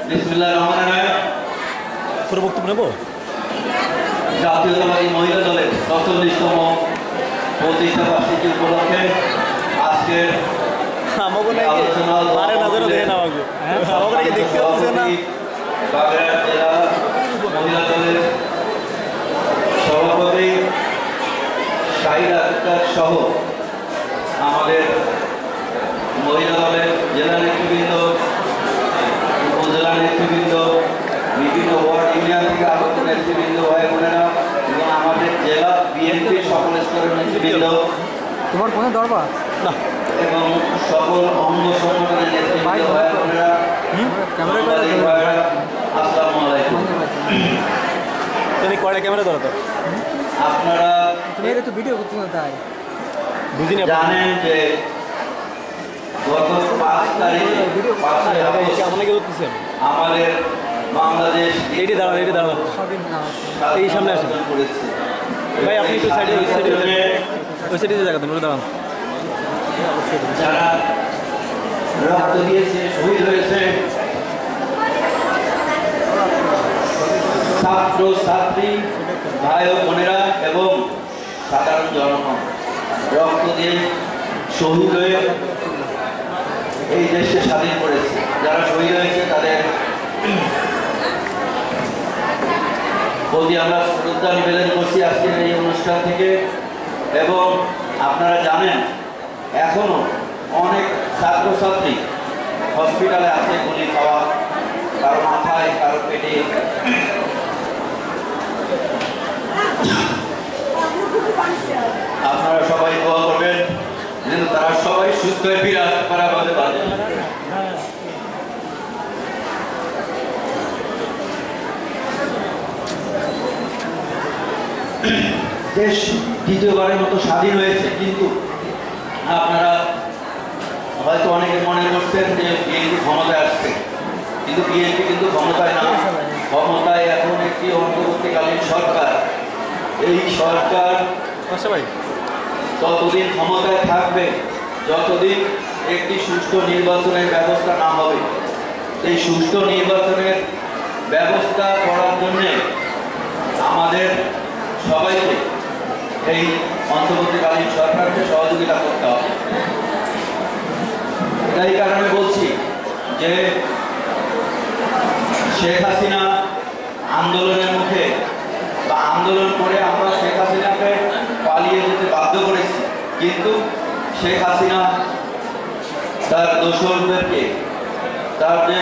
বিসমিল্লাহির রহমানির রহিম। পুরো বক্তব্য নেব। জাতীয়তাবাদী মহিলা দলের ৪৭তম প্রতিষ্ঠা বার্ষিকী উপলক্ষে আজকের আলোচনা বাগেরহাট জেলা মহিলা দলের সভাপতি শাহিদা আক্তার সহ আমাদের মহিলা দলের জেলা নেতৃবৃন্দ, উপজেলা নেতৃবৃন্দ, বিভিন্ন ওয়ার্ড ইউনিয়ন থেকে আগত নেতৃবৃন্দ, ভাই বোনেরা এবং আমাদের জেলা বিএনপির সকল স্তরের নেতৃবৃন্দ, তোমার ফোনে দরবার না, এবং সকল অঙ্গ সংগঠনের নেতৃবৃন্দ, ভাই বোনেরা, আসসালামু আলাইকুম। তুমি কয়টা ক্যামেরা ধরো তো? আপনারা তুমি এটা তো ভিডিও করতে না, তাই বুঝিনি। জানেন যে গত 5 তারিখে আমাদের বাংলাদেশ এইটি দাঁড়ান, এইটি দাঁড়ান, এই সামনে আসেন করেছে। ভাই, আপনি একটু সাইডে, ওই সাইডে জায়গা দেন, দাঁড়ান। যারা রক্ত দিয়েছে, শহীদ হয়েছে, ছাত্র ছাত্রী, ভাই ও বোনেরা এবং সাধারণ জনগণ রক্ত দিয়ে শহীদ হয়ে এই দেশকে স্বাধীন করেছে। যারা শহীদ হয়েছে তাদের প্রতি আমরা শ্রদ্ধা নিবেদন করছি আজকের এই অনুষ্ঠান থেকে। এবং আপনারা জানেন এখনো অনেক ছাত্রছাত্রী হসপিটালে আছে, গুলি খাওয়া, কারো মাথায়, কারো পেটে। আপনারা সবাই দোয়া করবেন যেন তারা সবাই সুস্থ হয়ে ফিরে আসতে পারে আমাদের বাড়ি। দেশ দ্বিতীয়বারের মতো স্বাধীন হয়েছে, কিন্তু আপনারা হয়তো অনেকে মনে করছেন যে বিএনপি ক্ষমতায় আসছে, কিন্তু বিএনপি কিন্তু ক্ষমতায় না, ক্ষমতায় এখন একটি অন্তর্বর্তীকালীন সরকার। এই সরকার ততদিন ক্ষমতায় থাকবে যতদিন একটি সুষ্ঠু নির্বাচনের ব্যবস্থা না হবে। এই সুষ্ঠু নির্বাচনের ব্যবস্থা করার জন্য আমাদের সবাইকে এই অন্তর্বর্তীকালীন সরকারকে সহযোগিতা করতে হবে। এই কারণে বলছি যে শেখ হাসিনা আন্দোলনের মুখে বা আন্দোলন করে আমরা শেখ হাসিনাকে পালিয়ে যেতে বাধ্য করেছি, কিন্তু শেখ হাসিনা তার দোসরদেরকে, তার যে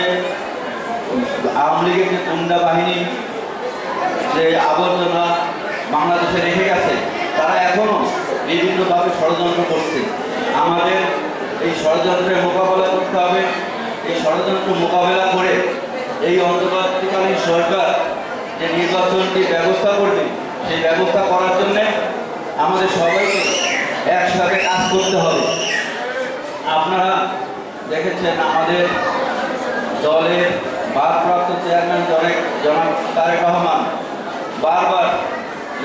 আওয়ামী লীগের যে গুন্ডা বাহিনী যে আবর্জনা বাংলাদেশে রেখে গেছে, তারা এখনো বিভিন্নভাবে ষড়যন্ত্র করছে। আমাদের এই ষড়যন্ত্রের মোকাবেলা করতে হবে। এই ষড়যন্ত্র মোকাবেলা করে এই অন্তর্বর্তীকালীন সরকার যে নির্বাচনটি ব্যবস্থা করবে, সেই ব্যবস্থা করার জন্য আমাদের সবাইকে একসাথে কাজ করতে হবে। আপনারা দেখেছেন আমাদের দলের ভারপ্রাপ্ত চেয়ারম্যান জনাব তারেক রহমান বারবার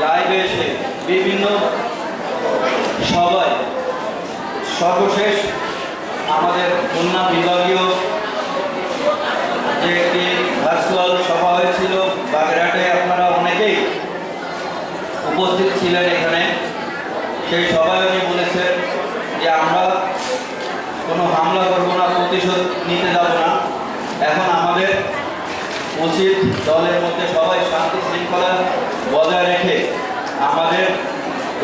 লাইভে এসে বিভিন্ন সভায়, সর্বশেষ আমাদের খুলনা বিভাগীয় যে একটি ভার্চুয়াল সভা হয়েছিল বাগেরহাটে, আপনারা অনেকেই উপস্থিত ছিলেন এখানে। সেই সভায় উনি বলেছেন যে আমরা কোনো হামলা করব না, প্রতিশোধ নিতে যাব না। এখন আমাদের উচিত দলের মধ্যে সবাই শান্তি শৃঙ্খলা বজায় রেখে আমাদের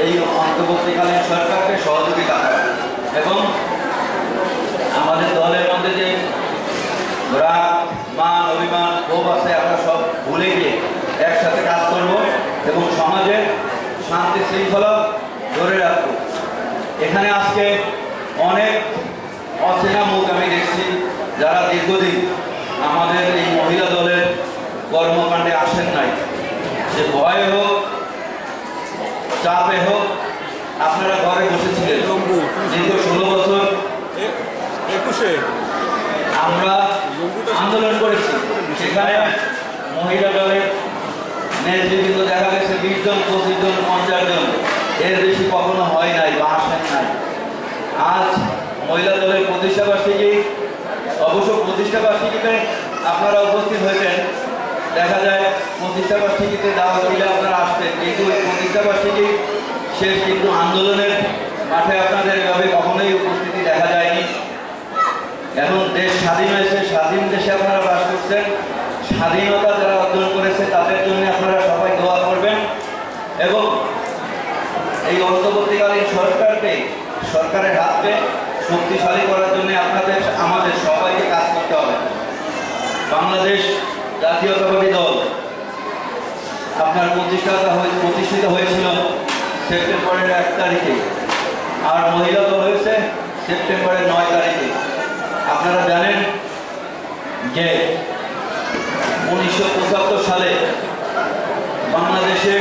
এই অন্তর্বর্তীকালীন সরকারকে সহযোগিতা করা এবং আমাদের দলের মধ্যে যে রাগ, মান, অভিমান, ক্ষোভ আছে, আমরা সব ভুলে গিয়ে একসাথে কাজ করব এবং সমাজে শান্তি শৃঙ্খলা ধরে রাখবো। এখানে আজকে অনেক অচেনা মুখ আমি দেখছি, যারা দীর্ঘদিন আমাদের এই মহিলা দলের কর্মকাণ্ডে আসেন নাই। যে ভয়ে হোক, চাপে হোক, আপনারা ঘরে বসেছিলেন দীর্ঘ 16 বছর। 21-এ আমরা আন্দোলন করেছি, সেখানে মহিলা দলের নেতৃবৃন্দ দেখা গেছে 20 জন, 25 জন, 50 জন, এর বেশি কখনো হয় নাই বা আসেন নাই। আজ মহিলা দলের প্রতিষ্ঠা বার্ষিকী, অবশ্য প্রতিষ্ঠা বার্ষিকীতে আপনারা উপস্থিত হয়েছেন, দেখা যায় প্রতিষ্ঠা বার্ষিকীতে দাওয়াত দিলে আপনারা আসতেন, কিন্তু এই প্রতিষ্ঠা বার্ষিকী শেষ, কিন্তু আন্দোলনের মাঠে আপনাদের এভাবে কখনোই উপস্থিতি দেখা যায়নি। এখন দেশ স্বাধীন হয়েছে, স্বাধীন দেশে আপনারা বাস করছেন, স্বাধীনতা যারা অর্জন করেছে তাদের জন্য আপনারা সবাই দোয়া করবেন এবং এই অন্তর্বর্তীকালীন সরকারের হাতকে শক্তিশালী করার জন্য আমাদের সবাইকে কাজ করতে হবে। বাংলাদেশ জাতীয়তাবাদী দল আপনার প্রতিষ্ঠিত হয়েছিল সেপ্টেম্বরের 1 তারিখে, আর মহিলা দল হয়েছে সেপ্টেম্বরের 9 তারিখে। আপনারা জানেন যে 1975 সালে বাংলাদেশে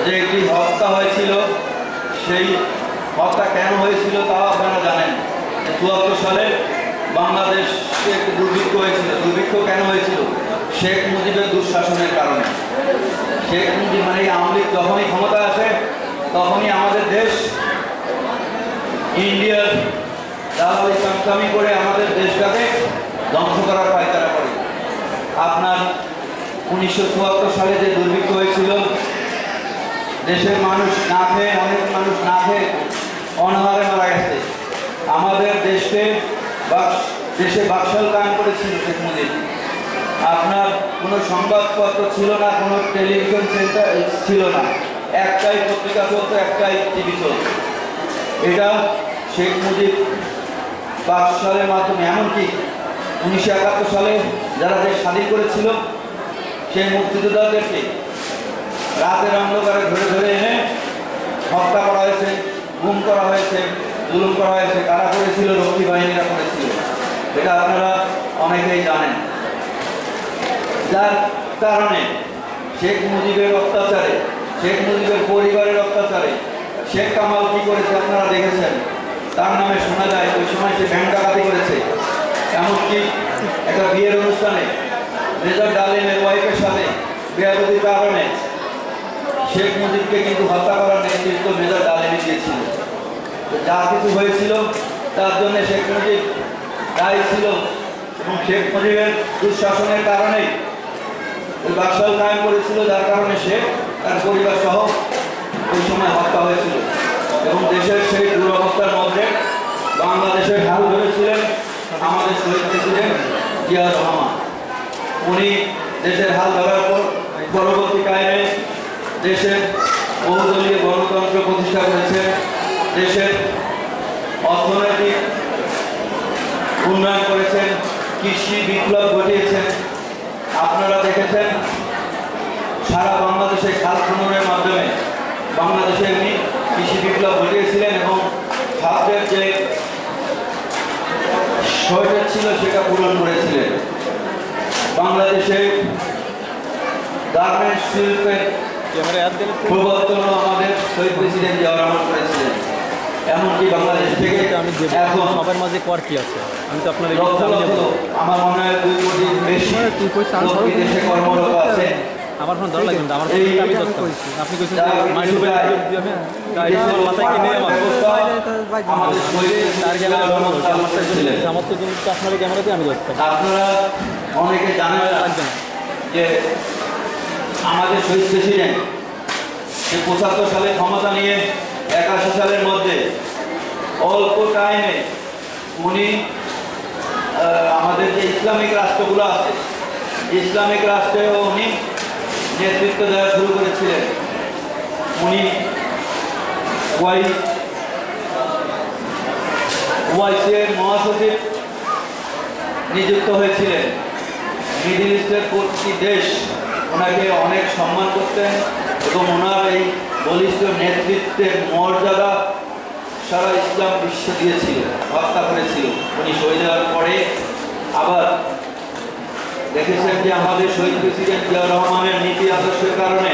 যে একটি হত্যা হয়েছিল, সেই হত্যা কেন হয়েছিল তাও আপনারা জানেন। 74 সালে বাংলাদেশে একটি দুর্ভিক্ষ হয়েছিল। দুর্ভিক্ষ কেন হয়েছিল? শেখ মুজিবের দুঃশাসনের কারণে। শেখ মুজিব মানে আওয়ামী লীগ যখনই ক্ষমতা আসে তখনই আমাদের দেশ ইন্ডিয়ার দালালি কামকামি করে আমাদের দেশটাকে ধ্বংস করার পায়তারা করে। আপনার 1974 সালে যে দুর্ভিক্ষ হয়েছিল, দেশের মানুষ না খেয়ে, অনেক মানুষ না খেয়ে অনাহারে মারা গেছে। আমাদের দেশে বাকশাল কায়েম করেছিল শেখ মুজিব। আপনার কোনো সংবাদপত্র ছিল না, কোনো টেলিভিশন সেন্টার ছিল না, একটাই পত্রিকা চলতো, একটাই টিভি চলত। এটা শেখ মুজিব বাকশালের মাধ্যমে, এমনকি 1971 সালে যারা দেশ স্বাধীন করেছিল সেই মুক্তিযোদ্ধাদেরকে রাতের অন্ধকারে ধরে ধরে এনে হত্যা করা হয়েছে, গুম করা হয়েছে, জুলুম করা হয়েছে। কারা করেছিল? রক্ষী বাহিনীরা করেছিল। এটা আপনারা অনেকেই জানেন। যার কারণে শেখ মুজিবের অত্যাচারে, শেখ মুজিবের পরিবারের অত্যাচারে শেখ কামাল কি করেছে আপনারা দেখেছেন। তার নামে শোনা যায় ওই সময় সে ব্যাংক ডাকাতি করেছে। এমনকি একটা বিয়ের অনুষ্ঠানে মেজর ডালিমের ওয়াইফের সাথে বেয়াদবির কারণে শেখ মুজিবকে কিন্তু হত্যা করার নেতৃত্ব মেজর ডালিমই দিয়েছিল। যা কিছু হয়েছিল তার জন্য শেখ মুজিব দায়ী ছিল এবং শেখ মুজিবের দুঃশাসনের কারণেই ওই বাকশাল কায়েম করেছিল, যার কারণে সে তার পরিবার সহ ওই সময় হত্যা হয়েছিল। এবং দেশের সেই দুরবস্থার মধ্যে বাংলাদেশের হাল ধরেছিলেন আমাদের শহীদ প্রেসিডেন্ট জিয়া রহমান। উনি দেশের হাল ধরার পর পরবর্তীকালে দেশের বহুদলীয় গণতন্ত্র প্রতিষ্ঠা করেছেন, দেশের অর্থনৈতিক উন্নয়ন করেছেন, কৃষি বিপ্লব ঘটিয়েছেন। আপনারা দেখেছেন সারা বাংলাদেশে খাল খননের মাধ্যমে বাংলাদেশে উনি কৃষি বিপ্লব ঘটিয়েছিলেন এবং খাদ্যের যে শর্টেজ ছিল সেটা পূরণ করেছিলেন। বাংলাদেশে গার্মেন্টস শিল্পের প্রবর্তনও আমাদের শহীদ প্রেসিডেন্ট জিয়া রহমান করেছিলেন। এমনকি বাংলাদেশ থেকে এখন সবার মাঝে কর কি আছে? আমি তো আপনার আমার মনে হয় 2 কোটির বেশি বিদেশে কর্মরত আছে। আমার ফোন ধরা লাগবে না, আমার ফোন আমি ধরতাম। আপনি কইছেন মাইনুল ভাই তাই আমার মাথায় কি নেই, আমার তার ক্যামেরা আমার তো কিন্তু আপনার ক্যামেরাতে আমি ধরতাম। আপনারা অনেকে জানেন না যে আমাদের শহীদ প্রেসিডেন্ট 75 সালে ক্ষমতা নিয়ে 81 সালের মধ্যে অল্প টাইমে উনি আমাদের যে ইসলামিক রাষ্ট্রগুলো আছে, ইসলামিক রাষ্ট্রেও উনি নেতৃত্ব দেওয়া শুরু করেছিলেন। উনি ওয়াইসির মহাসচিব নিযুক্ত হয়েছিলেন। মিডিল ইস্টের প্রতিটি দেশ ওনাকে অনেক সম্মান করতেন এবং ওনার এই বলিষ্ঠ নেতৃত্বের মর্যাদা সারা ইসলাম বিশ্ব দিয়েছিল, হত্যা করেছিল। উনি শহীদ হওয়ার পরে আবার দেখেছেন যে আমাদের শহীদ প্রেসিডেন্ট জিয়া রহমানের নীতি আদর্শের কারণে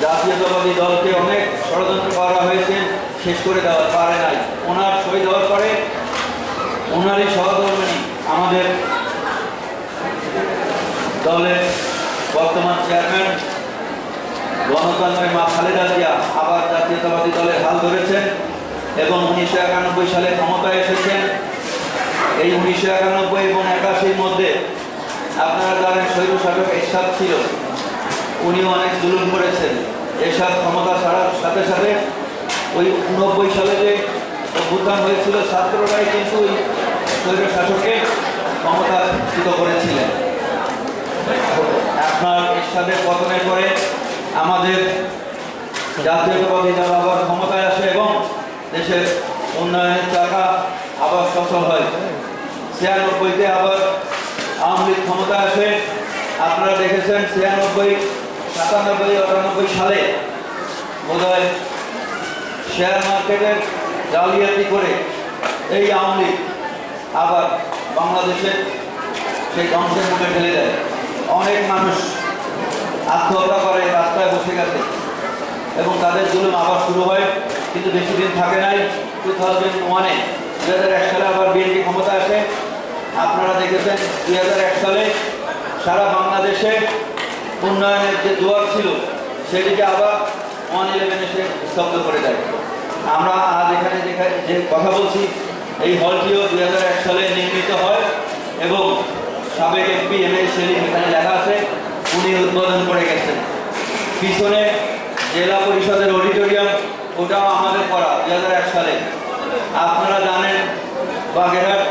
জাতীয়তাবাদী দলকে অনেক ষড়যন্ত্র করা হয়েছে, শেষ করে দেওয়া পারে নাই। ওনার শহীদ হওয়ার পরে ওনারই সহধর্মিণী আমাদের দলের বর্তমান চেয়ারম্যান গণতন্ত্রের মা খালেদা জিয়া আবার জাতীয়তাবাদী দলের হাল ধরেছেন এবং 1991 সালে ক্ষমতায় এসেছেন। এই 1991 এবং 81-র মধ্যে আপনারা জানেন স্বৈরশাসক এরশাদ ছিল, উনিও অনেক জুলুম করেছেন। এরশাদ ক্ষমতা ছাড়ার সাথে সাথে ওই 90 সালে যে অভ্যুত্থান হয়েছিল, ছাত্ররাই কিন্তু ওই স্বৈরশাসককে ক্ষমতাচ্যুত করেছিলেন। আপনার এরশাদের পতনের পরে আমাদের জাতীয়তাবাদী দল আবার ক্ষমতায় আসে এবং দেশের উন্নয়নের চাকা আবার সচল হয়। 96-তে আবার আওয়ামী লীগ ক্ষমতা আসে। আপনারা দেখেছেন 96, 97, 98 সালে বোধহয় শেয়ার মার্কেটের জালিয়াতি করে এই আওয়ামী লীগ আবার বাংলাদেশে সেই ধ্বংসের মুখে ঠেলে দেয়। অনেক মানুষ আত্মহত্যা করে, রাস্তায় বসে গেছে এবং তাদের জুলুম আবার শুরু হয়, কিন্তু বেশি দিন থাকে নাই। 2001 সালে আবার বিএনপি ক্ষমতা আসে। আপনারা দেখেছেন 2001 সালে সারা বাংলাদেশে উন্নয়নের যে জোয়ার ছিল সেটিকে আবার 111 এসে স্তব্ধ করে দেয়। আমরা আজ এখানে যে কথা বলছি, এই হলটিও 2001 সালে নির্মিত হয় এবং সাবেক এমপি এম এ সেলিম এখানে লেখা আছে, উনি উদ্বোধন করে গেছেন। পিছনে জেলা পরিষদের অডিটোরিয়াম, ওটাও আমাদের করা 2001 সালে। আপনারা জানেন বাগেরহাট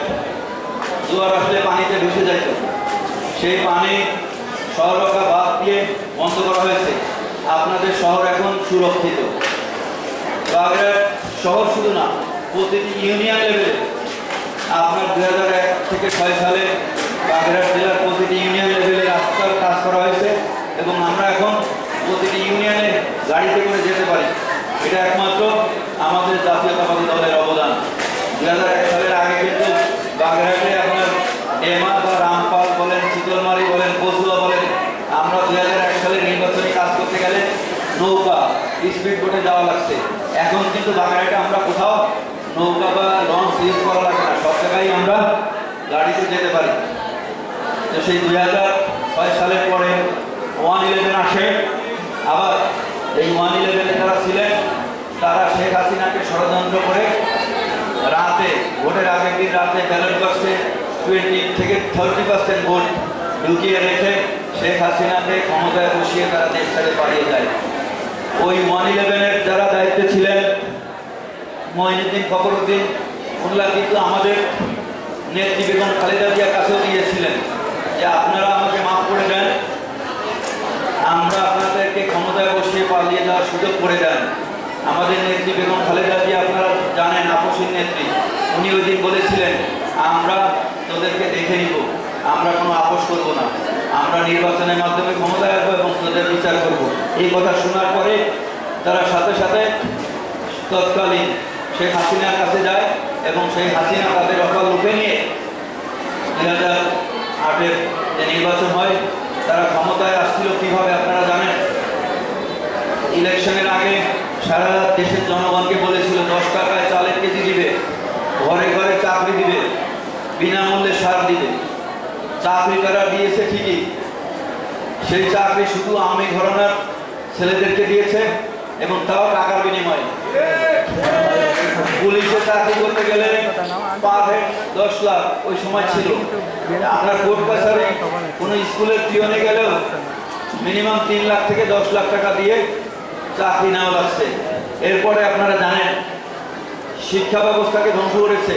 জোয়ার আসলে পানিতে ভেসে যাইত, সেই পানি শহরকা বাদ দিয়ে বন্ধ করা হয়েছে। আপনাদের শহর এখন সুরক্ষিত। বাগেরহাট শহর শুধু না, প্রতিটি ইউনিয়ন লেভেলে আপনার 2001 থেকে 6 সালে বাগেরহাট জেলার প্রতিটি ইউনিয়ন লেভেলে রাস্তার কাজ করা হয়েছে এবং আমরা এখন প্রতিটি ইউনিয়নে গাড়িতে করে যেতে পারি। এটা একমাত্র আমাদের জাতীয়তাবাদী দলের অবদান। 2001 সালের আগে কিন্তু বাগেরহাটে আপনার ডেমা বা রামপাল বলেন, চিতলমারি বলেন, কচুয়া বলেন, আমরা 2001 সালে নির্বাচনী কাজ করতে গেলে নৌকা, স্পিড বোটে যাওয়া লাগছে। এখন কিন্তু বাগেরহাটে আমরা কোথাও নৌকা বা লঞ্চ ইউজ করা লাগে না, সব জায়গায় আমরা গাড়িতে যেতে পারি। তো সেই 2006 সালের পরে 111 আসে। আবার এই 111 যারা ছিলেন তারা শেখ হাসিনাকে ষড়যন্ত্র করে রাতে, ভোটের আগের দিন রাতে ব্যালট বক্সে 20 থেকে 30% ভোট ঢুকিয়ে রেখে শেখ হাসিনাকে ক্ষমতায় বসিয়ে তারা দেশ ছেড়ে পালিয়ে যায়। ওই 111-এর যারা দায়িত্বে ছিলেন, মঈনুদ্দিন ফখরুদ্দিন, উল্লাহ কিন্তু আমাদের নেত্রী বেগম খালেদা জিয়ার কাছেও গিয়েছিলেন যে আপনারা আমাকে মাফ করে দেন, আমরা আপনাদেরকে ক্ষমতায় বসিয়ে পালিয়ে যাওয়ার সুযোগ করে দেন। আমাদের নেত্রী বেগম খালেদা জিয়া আপনারা জানেন, আপসীন নেত্রী, উনি ওই দিন বলেছিলেন আমরা তোদেরকে দেখে নিব, আমরা কোনো আপোষ করব না, আমরা নির্বাচনের মাধ্যমে ক্ষমতায় আসবো এবং তোদের বিচার করব। এই কথা শোনার পরে তারা সাথে সাথে তৎকালীন শেখ হাসিনার কাছে যায় এবং সেই হাসিনা তাদের অকাল রূপে নিয়ে 2008-এর যে নির্বাচন হয়, তারা ক্ষমতায় আসছিল কিভাবে আপনারা জানেন। ইলেকশনের আগে সারা দেশের জনগণকে বলেছিল 10 টাকায় চালের কেজি দিবে, ঘরে ঘরে চাকরি দিবে, বিনামূল্যে সার দিবে। চাকরি তারা দিয়েছে ঠিকই, সেই চাকরি শুধু আমি ঘরানার ছেলেদেরকে দিয়েছে এবং তাও টাকার বিনিময়ে। পুলিশে চাকরি করতে গেলে পার হেড 10 লাখ ওই সময় ছিল। আপনার কোর্ট কাছারি কোনো স্কুলের পিয়নে গেলেও মিনিমাম 3 লাখ থেকে 10 লাখ টাকা দিয়ে চাকরি নেওয়া লাগছে। এরপরে আপনারা জানেন শিক্ষা ব্যবস্থাকে ধ্বংস করেছে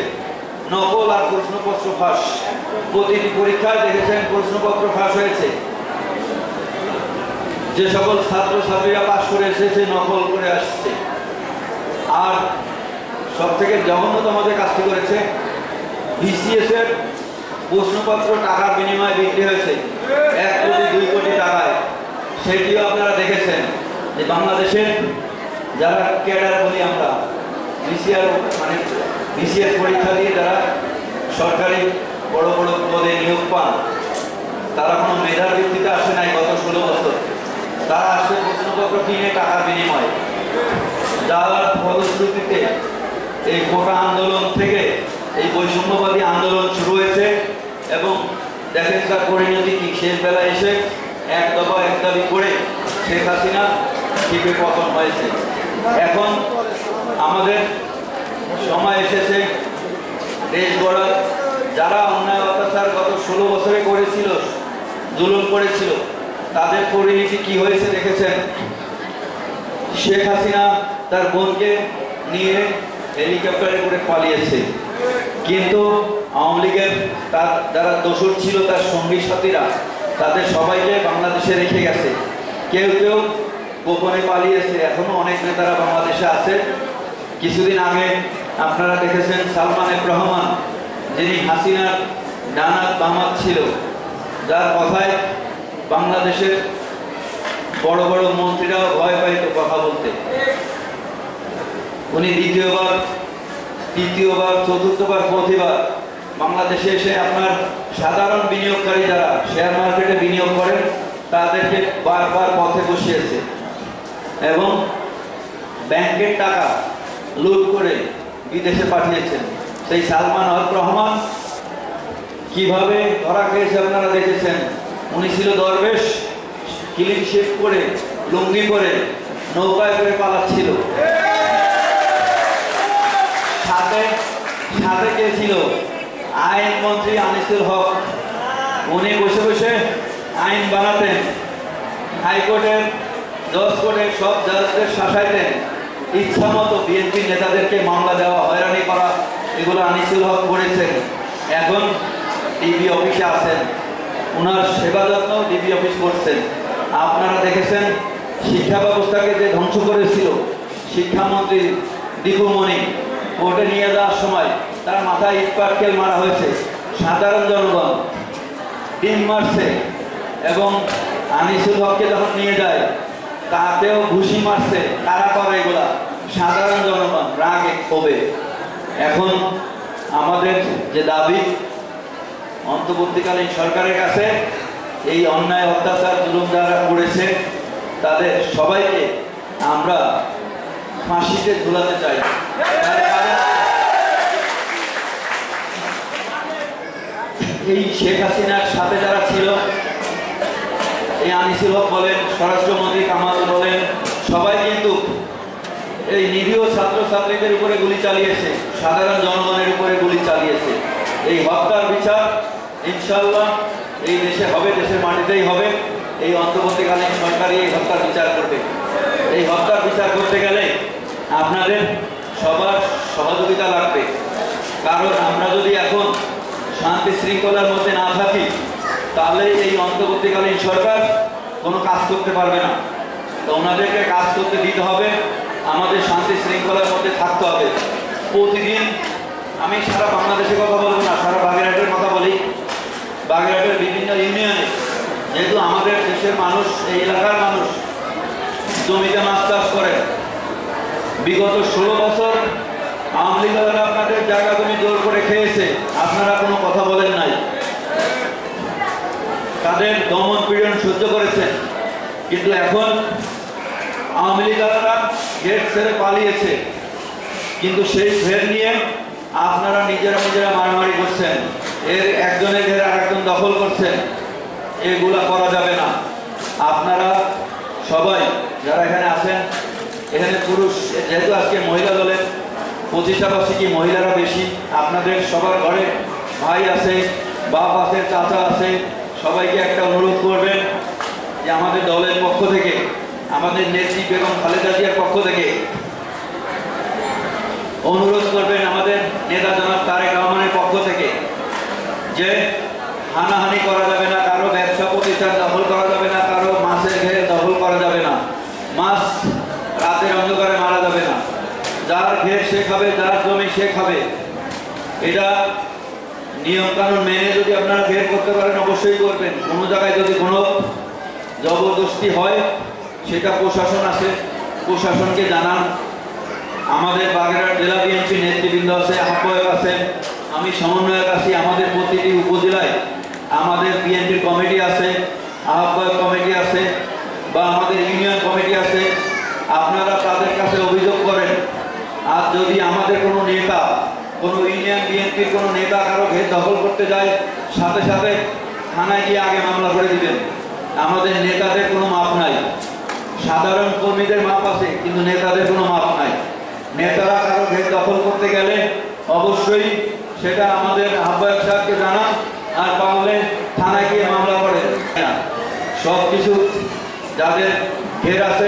নকল আর প্রশ্নপত্র ফাঁস। প্রতিটি পরীক্ষায় দেখেছেন প্রশ্নপত্র ফাঁস হয়েছে। যে সকল ছাত্রছাত্রীরা পাশ করে এসেছে নকল করে আসছে। আর সব থেকে জঘন্যতম যে কাজটি করেছে, বিসিএস এর প্রশ্নপত্র টাকার বিনিময়ে বিক্রি হয়েছে 1 কোটি 2 কোটি টাকায়। সেটিও আপনারা দেখেছেন যে বাংলাদেশের যারা ক্যাডার বলি আমরা, বিসিএস পরীক্ষা দিয়ে যারা সরকারি বড় বড় পদে নিয়োগ পান, তারা কোনো মেধার ভিত্তিতে আসে নাই গত 16 বছর। তারা আসছে প্রশ্নপত্র কিনে টাকার বিনিময়ে। যার ফলশ্রুতিতে এই কোটা আন্দোলন থেকে এই বৈষম্যবাদী আন্দোলন শুরু হয়েছে এবং দেখেন তার পরিণতি কি। শেষ বেলায় এসে এক দফা এক দাবি করে শেখ হাসিনা ঠিকই পতন হয়েছে। এখন আমাদের সময় এসেছে দেশ গড়ার। যারা 16 বছরে করেছিল, জুলুম করেছিল, তাদের পরিণতি কি হয়েছে দেখেছেন। শেখ হাসিনা তার বোনকে নিয়ে হেলিকপ্টারে করে পালিয়েছে, কিন্তু আওয়ামী লীগের তার যারা দোষর ছিল তার সঙ্গী সাথীরা তাদের সবাইকে বাংলাদেশে রেখে গেছে। কেউ কেউ গোপনে পালিয়েছে, এখনো অনেক নেতারা বাংলাদেশে আছে। কিছুদিন আগে আপনারা দেখেছেন সালমান এফ রহমান, যিনি হাসিনার ডানাত বামাত ছিল, যার কথায় বাংলাদেশের বড় বড় মন্ত্রীরাও ভয় পাইত কথা বলতে। উনি দ্বিতীয়বার, তৃতীয়বার, চতুর্থবার, প্রতিবার বাংলাদেশে এসে আপনার সাধারণ বিনিয়োগকারী যারা শেয়ার মার্কেটে বিনিয়োগ করেন তাদেরকে বারবার পথে বসিয়েছে এবং ব্যাংকের টাকা লুট করে বিদেশে পাঠিয়েছেন। সেই সালমান এফ রহমান কিভাবে ধরা খেয়েছে আপনারা দেখেছেন। উনি ছিল দরবেশ, ক্লিন শেভ করে, লুঙ্গি করে, নৌকায় করে পালাচ্ছিল। সাথে সাথে কে ছিল? আইনমন্ত্রী আনিসুল হক। উনি বসে বসে আইন বানাতেন, হাইকোর্টের, জজ কোর্টের সব জাজদের শাসাইতেন, ইচ্ছা মতো বিএনপি নেতাদেরকে মামলা দেওয়া, হয়রানি করা, এগুলো আনিসুল হক করেছেন। এখন ডিবি অফিসে আছেন, ওনার সেবা যত্ন ডিবি অফিস করছেন। আপনারা দেখেছেন শিক্ষা ব্যবস্থাকে যে ধ্বংস করেছিল শিক্ষামন্ত্রী দীপুমণি, কোর্টে নিয়ে যাওয়ার সময় তার মাথায় ইটপাটকেল মারা হয়েছে, সাধারণ জনগণ ডিম মারছে। এবং আনিসুল হককে যখন নিয়ে যায় তাতেও ঘুষি মারছে। কারা করে এগুলা? সাধারণ জনগণ রাগে ক্ষোভে। এখন আমাদের যে দাবি, অন্তর্বর্তীকালীন সরকারের কাছে এই অন্যায়, অত্যাচার, জুলুম যারা করেছে তাদের সবাইকে আমরা ফাঁসিতে ঝুলাতে চাই। এই শেখ হাসিনার সাথে যারা ছিল, এই আনিসুল হক বলেন, স্বরাষ্ট্রমন্ত্রী কামাল বলেন, সবাই কিন্তু এই নিরীহ ছাত্রছাত্রীদের উপরে গুলি চালিয়েছে, সাধারণ জনগণের উপরে গুলি চালিয়েছে। এই হত্যার বিচার ইনশাআল্লাহ এই দেশে হবে, দেশের মাটিতেই হবে। এই অন্তর্বর্তীকালীন সরকারই এই হত্যার বিচার করবে। এই হত্যার বিচার করতে গেলে আপনাদের সবার সহযোগিতা লাগবে, কারণ আমরা যদি এখন শান্তি শৃঙ্খলার মধ্যে না থাকি তাহলে এই অন্তর্বর্তীকালীন সরকার কোনো কাজ করতে পারবে না। তো ওনাদেরকে কাজ করতে দিতে হবে, আমাদের শান্তি শৃঙ্খলার মধ্যে থাকতে হবে। প্রতিদিন আমি সারা বাংলাদেশে কথা বলবো না, সারা বাগেরহাটের কথা বলি। বাগেরহাটের বিভিন্ন ইউনিয়নে, যেহেতু আমাদের দেশের মানুষ, এই এলাকার মানুষ জমিতে মাছ চাষ করে, বিগত 16 বছর আওয়ামী লীগেরা আপনাদের জায়গা জমি জোর করে খেয়েছে, আপনারা কোনো কথা বলেন নাই। তাদের দমন পীড়ন সহ্য করেছেন, কিন্তু এখন আওয়ামী লীগেরা গেট ছেড়ে পালিয়েছে, কিন্তু সেই ফের নিয়ে আপনারা নিজেরা নিজেরা মারামারি করছেন, এর একজনের ঘের আরেকজন দখল করছেন। এগুলা করা যাবে না। আপনারা সবাই যারা এখানে আছেন, এখানে পুরুষ, যেহেতু আজকে মহিলা দলের প্রতিষ্ঠাবার্ষিকী, মহিলারা বেশি, আপনাদের সবার ঘরে ভাই আছে, বাপ আছে, চাচা আছে, সবাইকে একটা অনুরোধ করবেন যে আমাদের দলের পক্ষ থেকে, আমাদের নেত্রী বেগম খালেদা জিয়ার পক্ষ থেকে অনুরোধ করবেন, আমাদের নেতা জনাব তারেক রহমানের পক্ষ থেকে, যে হানাহানি করা যাবে না, কারো ব্যবসা প্রতিষ্ঠান দখল করা যাবে না, কারো মাছের ঘের দখল করা যাবে না, মাছ রাতের অন্ধকারে মারা যাবে না, যার ঘের সে খাবে, যার জমি সে খাবে। এটা নিয়ম কানুন মেনে যদি আপনারা ঘের করতে পারেন অবশ্যই করবেন। কোনো জায়গায় যদি কোনো জবরদস্তি হয় সেটা প্রশাসন আছে, প্রশাসনকে জানান। আমাদের বাগেরহাট জেলা বিএনপি নেতৃবৃন্দ আছে, আহ্বায়ক আছেন, আমি সমন্বয়ক আছি। আমাদের প্রতিটি উপজেলায় আমাদের বিএনপির কমিটি আছে, আহ্বায়ক কমিটি আছে, বা আমাদের ইউনিয়ন কমিটি আছে। আপনারা তাদের কাছে অভিযোগ করেন। আর যদি আমাদের কোনো নেতা, কোনো ইউনিয়ন বিএনপির কোনো নেতা কারো ঘের দখল করতে যায়, সাথে সাথে থানায় গিয়ে আগে মামলা করে দিবেন। আমাদের নেতাদের কোনো মাপ নাই, সাধারণ কর্মীদের মাপ আছে, কিন্তু নেতাদের কোনো মাপ নাই। নেতারা কারো ঘের দখল করতে গেলে অবশ্যই সেটা আমাদের আহ্বায়ক সাহেবকে জানান, আর আর পারলে থানায় গিয়ে মামলা করে। সব কিছু যাদের ঘের আছে,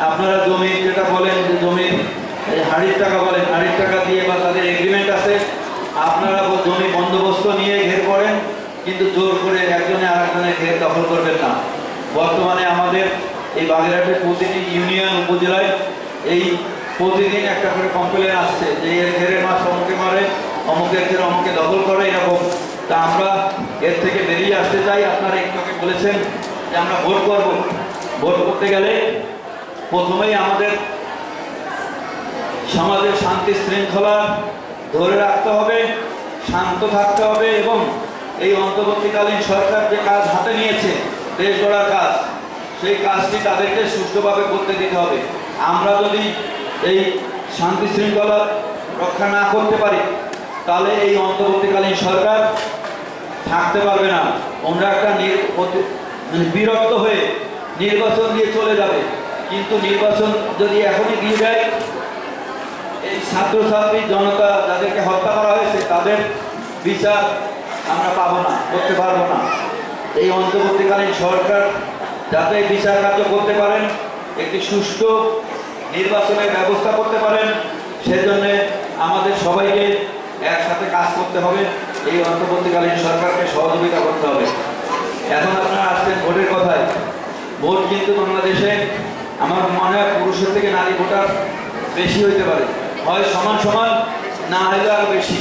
আপনারা জমি যেটা বলেন যে জমির হাড়ির টাকা বলেন, হাড়ির টাকা দিয়ে বা তাদের এগ্রিমেন্ট আছে, আপনারা জমি বন্দোবস্ত নিয়ে ঘের করেন, কিন্তু জোর করে একজনে আর একজনের ঘের দখল করবেন না। বর্তমানে আমাদের এই বাগেরহাটের প্রতিটি ইউনিয়ন উপজেলায় এই প্রতিদিন একটা করে কমপ্লেন আসছে যে এর ঘেরের মাছ অমুকে মারে, অমুকের ঘের অমুকে দখল করে, এরকম। তা আমরা এর থেকে বেরিয়ে আসতে চাই। আপনারা একটু বলেছেন যে আমরা ভোট করব। ভোট করতে গেলে প্রথমেই আমাদের সমাজের শান্তি শৃঙ্খলা ধরে রাখতে হবে, শান্ত থাকতে হবে এবং এই অন্তর্বর্তীকালীন সরকার যে কাজ হাতে নিয়েছে দেশ গড়ার কাজ, সেই কাজটি তাদেরকে সুষ্ঠুভাবে করতে দিতে হবে। আমরা যদি এই শান্তি শৃঙ্খলা রক্ষা না করতে পারি তাহলে এই অন্তর্বর্তীকালীন সরকার থাকতে পারবে না। আমরা একটা বিরক্ত হয়ে নির্বাচন দিয়ে চলে যাবে, কিন্তু নির্বাচন যদি এখনই দিয়ে দেয়, এই ছাত্রছাত্রী জনতা যাদেরকে হত্যা করা হয়েছে তাদের বিচার আমরা পাবো না, করতে পারবো না। এই অন্তর্বর্তীকালীন সরকার যাতে বিচার কার্য করতে পারেন, একটি সুষ্ঠু নির্বাচনের ব্যবস্থা করতে পারেন, সেজন্য আমাদের সবাইকে একসাথে কাজ করতে হবে। এই অন্তর্বর্তীকালীন সরকারকে সহযোগিতা করতে হবে। এখন আপনারা আসছেন ভোটের কথায়। ভোট কিন্তু বাংলাদেশে আমার মনে হয় পুরুষের থেকে নারী ভোটার বেশি হইতে পারে, হয় সমান সমান, না হলে আরো বেশি।